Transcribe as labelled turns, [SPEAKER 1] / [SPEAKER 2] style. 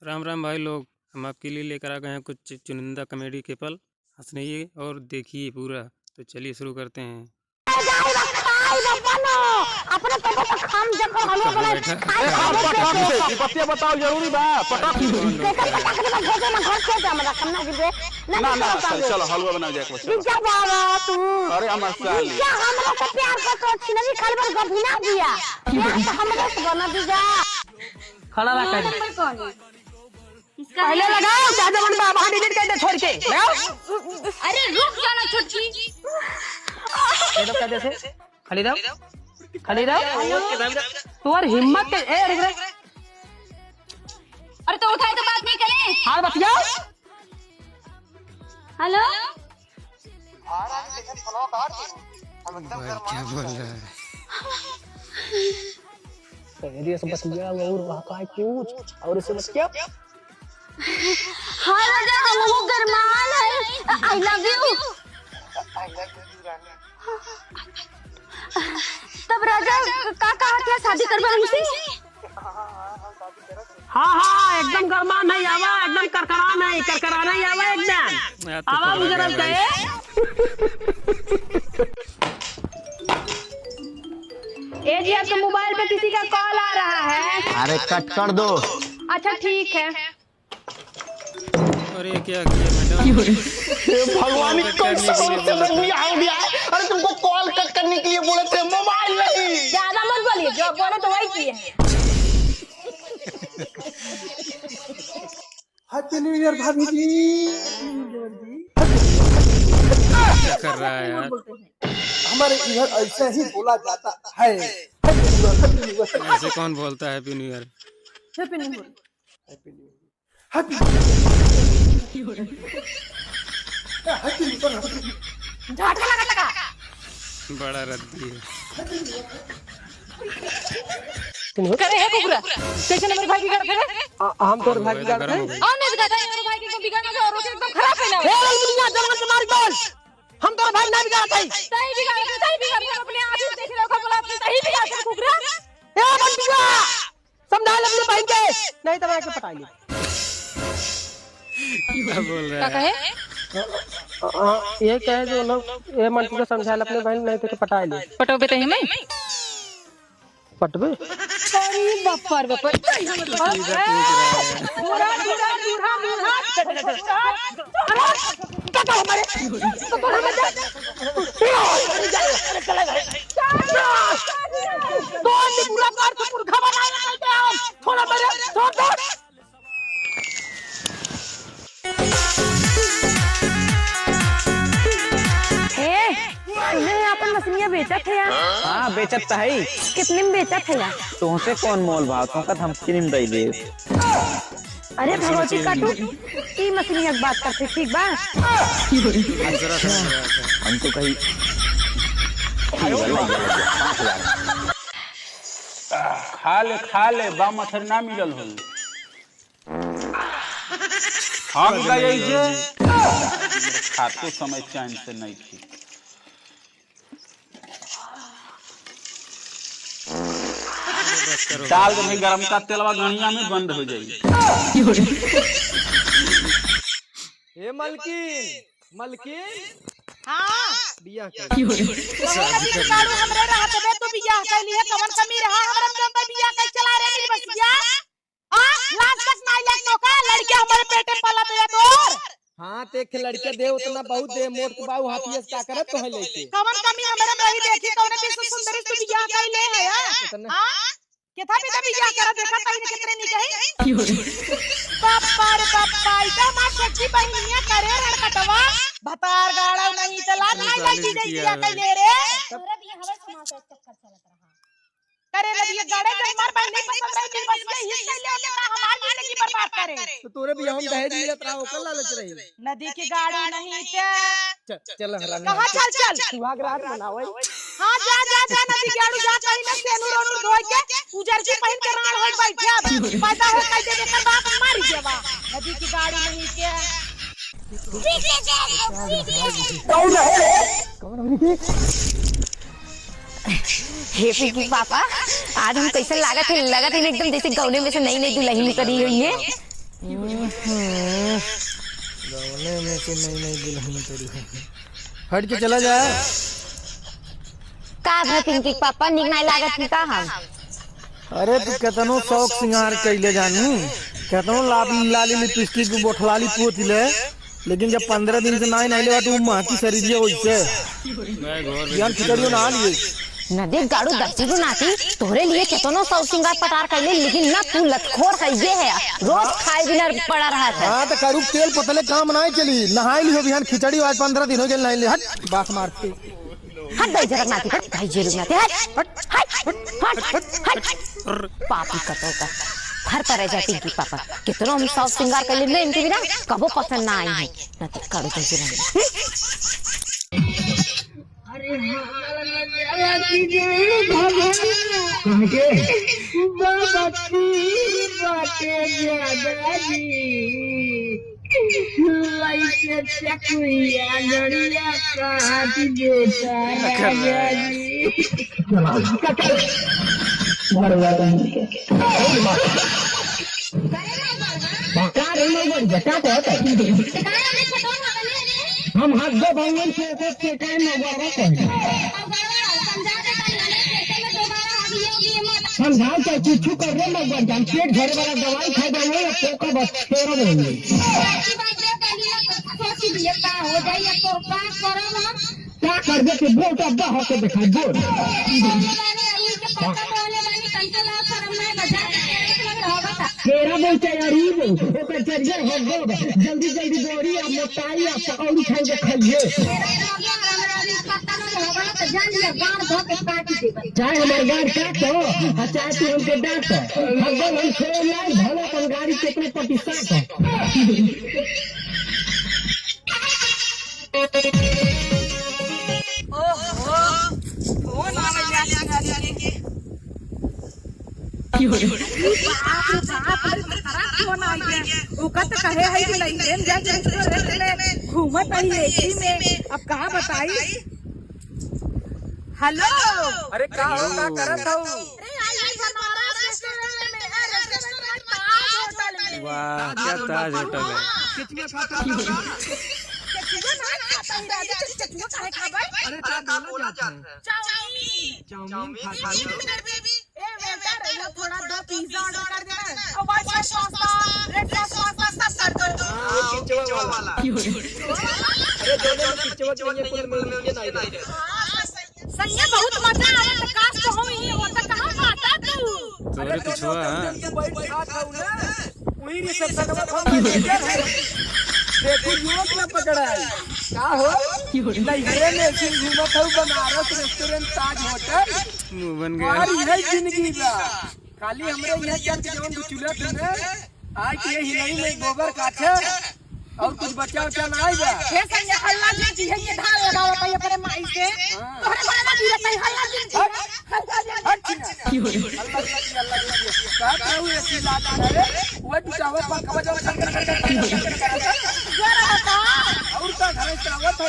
[SPEAKER 1] राम राम भाई लोग, हम आपके लिए लेकर आ गए हैं कुछ चुनिंदा कॉमेडी के पल। हंसने और देखिए पूरा। तो चलिए शुरू करते हैं। कहाँ बैठा
[SPEAKER 2] पतिया बताओ जरूरी बा पटक ना ना चलो हलवा बना जाए अरे हम
[SPEAKER 3] खड़ा रख पहले लगाओ ज्यादा मन बाबा डिलीट कर दे छोड़ के लगाओ।
[SPEAKER 4] अरे रुक जाना छोटकी।
[SPEAKER 3] ये लोग कैसे खड़ी रहो तुम्हारी हिम्मत के
[SPEAKER 4] अरे तो उठाए तो बात नहीं करें।
[SPEAKER 3] हां बतियाओ।
[SPEAKER 4] हेलो
[SPEAKER 1] भाई क्या बोल रहा है?
[SPEAKER 3] ये सब बतिया और वहां का पूछ और इसे बतिया।
[SPEAKER 4] हाँ राजा हमको गरमान है। आई लव यू तब राजा का कहा क्या शादी करवा हमसे।
[SPEAKER 3] हाँ एकदम गरमा नहीं आवा एकदम करकरा नहीं आवा एकदम आवा गुजरल गए। ए जी आपके मोबाइल पे किसी का कॉल आ रहा है।
[SPEAKER 2] अरे कट कर दो।
[SPEAKER 3] अच्छा ठीक है।
[SPEAKER 1] अरे क्या किया मैडम?
[SPEAKER 2] भगवान अरे तुमको कॉल कट करने के लिए बोले थे, मोबाइल नहीं।
[SPEAKER 3] ज्यादा मत बोलिए, जो बोले तो वही किए।
[SPEAKER 2] हैप्पी न्यू ईयर भाभी जी।
[SPEAKER 1] क्या कर रहा है यार?
[SPEAKER 2] हमारे इधर ऐसे ही बोला जाता है।
[SPEAKER 1] ऐसे कौन बोलता है हैप्पी न्यू ईयर? बड़ा रद्दी है।
[SPEAKER 3] करे है कुकुरा कैसे नंबर भाई बिगाड़ करे। हम तोर भाई बिगाड़ करे
[SPEAKER 4] और नहीं बिगाड़ा मेरे भाई को बिगाड़ना था और उसे एकदम खराब है ना।
[SPEAKER 3] ए दुनिया जंगल से मार बोल हम तोर भाई नहीं बिगाड़ते।
[SPEAKER 4] सही बिगाड़ अपने आप ही देख रहे हो बोला अपने सही बिगाड़ कर कुकुरा।
[SPEAKER 3] ए बंटिया समझा ले अपने बहन के नहीं तो मैं के पटा ली।
[SPEAKER 1] क्या बोल रहा
[SPEAKER 4] क्या
[SPEAKER 1] है?
[SPEAKER 4] कहे
[SPEAKER 3] ये कहे जो लोग ये मंटू को समझा ले अपने बहन नहीं तो पटा ली।
[SPEAKER 4] पटोबे तो हमें
[SPEAKER 3] पटबे
[SPEAKER 4] अरे बप्पर बप्पर
[SPEAKER 1] सीधा पूछ रहा है।
[SPEAKER 4] मछलियाँ बेचा थे यार।
[SPEAKER 5] हाँ बेचत तो है।
[SPEAKER 4] कितने में बेचा थे यार?
[SPEAKER 5] तुमसे कौन मोल भाव तुमका हम क्रीम दे दे।
[SPEAKER 4] अरे भगवती काटू ई मछलियाँ बात करते ठीक बा।
[SPEAKER 1] दूसरा समझ रहा था।
[SPEAKER 5] हम तो कहीं
[SPEAKER 2] खा ले बा मछली ना मिलल हो। हाँ गई जे खाते समय चैन से नहीं थी। डाल दे गरम का तेलवा गणिया में बंद हो जाएगी।
[SPEAKER 6] ए मलकिन
[SPEAKER 4] हाँ
[SPEAKER 6] बिया कर
[SPEAKER 4] काड़ू हमरे रहत बे तू बियाह कैली है कवन कमी रहा हमरा में बियाह कै चला रे मेरी बसिया। हां लाज तक नहीं लग तो का लड़के हमारे पेटे पला दे तोर।
[SPEAKER 6] हाँ देख लड़के दे उतना बहुत दे मोट बाऊ हाथी का करत तो है लेके
[SPEAKER 4] कवन कमी हमरे में रही देखी कौन भी सुंदरी तू बियाह कैले है। हां केथा भी बियाह करा देखा कहीं कितने नहीं कहीं। बापा रे बापा इतना मां सच्ची बहनिया करे रण कटवा भतार गाड़ा नहीं चला नहीं लगी दे दिया कैले रे। तोरे भी हवे समाज से चक्कर चलत रहा करे लगी गाड़े जब मार बहन नहीं पसंद रही मेरी बस ये हिस्से ले ले का हमारी जिंदगी बर्बाद करे।
[SPEAKER 6] तो तोरे भी हम दहेज मिलत रहा ओकर लालच रही।
[SPEAKER 4] नदी की गाड़ी नहीं के
[SPEAKER 6] चल
[SPEAKER 4] कहां चल
[SPEAKER 3] सुहाग रात मनावे।
[SPEAKER 4] हां जा नदी की गाड़ी जा कहीं ना सेनुर और धोए के उजर की पहन के राण होई बैठे पैदा हो कई दे कर बाप मारी देवा। नदी की गाड़ी नहीं के
[SPEAKER 3] कौन है
[SPEAKER 4] हे पिकी पापा आज हम कैसे लागत है एकदम जैसे गौने में से नई नई दुल्हन करी हुई है।
[SPEAKER 6] गौने में से नहीं दुल्हन तेरी है। हट के चला जाए।
[SPEAKER 7] का घर पिंकी पापा निक नहीं लागत का हम।
[SPEAKER 6] अरे तू केतनो शौक सिंगार कैले जानू, केतनो लाली लिपस्टिक बोठलाली पोतले, लेकिन जब 15 दिन से नहीं नहले तू महकी शरीर वैसे यार खिचड़ियों ना लिए
[SPEAKER 7] नदी गाड़ू दर्जनों नाती तोरे लिए केतनो शौक सिंगार पटार कैले, लेकिन ना तू लतखोर है ये है रोज खाए बिना पड़ा रहा था।
[SPEAKER 6] हाँ तो करू तेल पतले काम नहीं चली, नहाई लियो बिहान खिचड़ी आज 15 दिन हो गए नहीं ले। हट बात मारते
[SPEAKER 7] हट दे जरा नाती हट भाई जरूर नाती हट हट हट हट हट पापी कतो का घर पर रह जाती की पापा कितनो हम शौक सिंगार कैले ले इनके बिना कबो पसंद ना आई है ना तो काड़ू तो जरा।
[SPEAKER 3] अरे हमारा हम हाथ दो भंगन से टाइम में समझाओ चाहे कुछ कर रहे लोग पेट भरे वाला दवाई खा देंगे पोका बस तेरा देंगे क्या कर दे के बोल तो अब्बा होके दिखा बोल तेरा बोलते यार चरिया हो गो जल्दी जल्दी बोरी अब मोटाई अब पकौड़ी खाई के खाइए चाहे हमारे गाड़ी काटो और चाहे तू हमके डांटो भगवान हम छोड़ लाए भले अपन गाड़ी कितने प्रतिशत है।
[SPEAKER 4] कहे है कि नहीं घूमत एसी में अब कहाँ बताई। हेलो
[SPEAKER 6] अरे का करत हूँ।
[SPEAKER 1] वाह क्या ताज होटल है।
[SPEAKER 4] थोड़ा दो पिज्जा ऑर्डर कर देना और व्हाइट सॉस रेड सॉस सब कर दो।
[SPEAKER 6] किचवा वाला अरे दोनों में किचवा चाहिए पूरे में नहीं दे।
[SPEAKER 4] सही है बहुत मजा आया तो काश तो हो ही होता कहां आता तू।
[SPEAKER 1] तोरे पिछवा
[SPEAKER 6] वही रिसेप्शन में हम देखो युवक ना पकड़ा का हो नहरे में सिंह घूमत हूं बनारस रेस्टोरेंट ताज होटल
[SPEAKER 1] मुंह बन गया।
[SPEAKER 6] और यही जिंदगी बा खाली हमरे यहां चल के जवन चूल्हा पे आज के हिलाई में गोबर काटे और कुछ बच्चा ना आएगा।
[SPEAKER 4] हे संजय हल्ला जी है ये ढाल लगावत है अपने माई से तोरे बड़ा ना गिरत है हल्ला जी
[SPEAKER 6] हट का कहू ऐसी लात है वो टूटावा पर कब जाओ कर
[SPEAKER 4] जरा बता
[SPEAKER 6] और का घर से आवत है